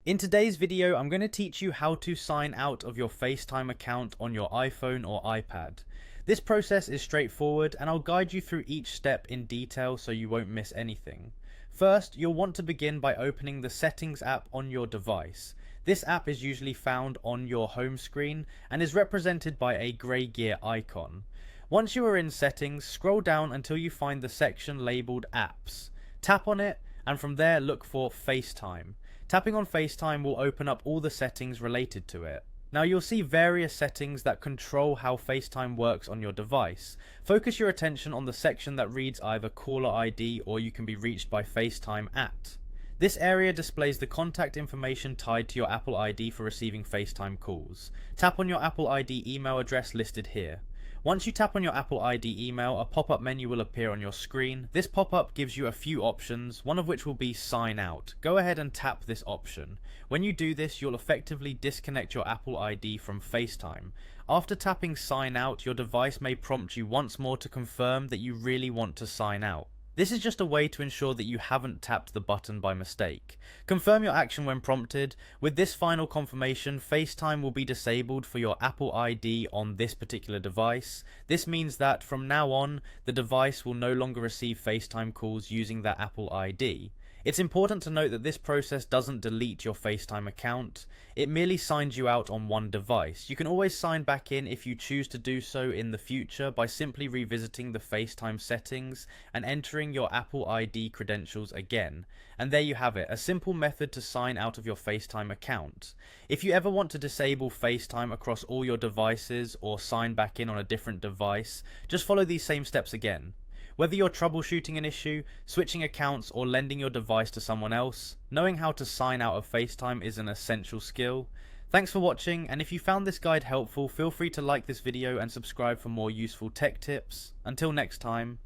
In today's video, I'm going to teach you how to sign out of your Facetime account on your iPhone or iPad. This process is straightforward and I'll guide you through each step in detail so you won't miss anything. First, you'll want to begin by opening the Settings app on your device. This app is usually found on your home screen and is represented by a grey gear icon. Once you are in Settings, scroll down until you find the section labelled Apps. Tap on it and from there look for FaceTime. Tapping on FaceTime will open up all the settings related to it. Now you'll see various settings that control how FaceTime works on your device. Focus your attention on the section that reads either caller ID or you can be reached by FaceTime at. This area displays the contact information tied to your Apple ID for receiving FaceTime calls. Tap on your Apple ID email address listed here. Once you tap on your Apple ID email, a pop-up menu will appear on your screen. This pop-up gives you a few options, one of which will be Sign Out. Go ahead and tap this option. When you do this, you'll effectively disconnect your Apple ID from FaceTime. After tapping Sign Out, your device may prompt you once more to confirm that you really want to sign out. This is just a way to ensure that you haven't tapped the button by mistake. Confirm your action when prompted. With this final confirmation, FaceTime will be disabled for your Apple ID on this particular device. This means that from now on, the device will no longer receive FaceTime calls using that Apple ID. It's important to note that this process doesn't delete your FaceTime account, it merely signs you out on one device. You can always sign back in if you choose to do so in the future by simply revisiting the FaceTime settings and entering your Apple ID credentials again. And there you have it, a simple method to sign out of your FaceTime account. If you ever want to disable FaceTime across all your devices or sign back in on a different device, just follow these same steps again. Whether you're troubleshooting an issue, switching accounts, or lending your device to someone else, knowing how to sign out of FaceTime is an essential skill. Thanks for watching, and if you found this guide helpful, feel free to like this video and subscribe for more useful tech tips. Until next time.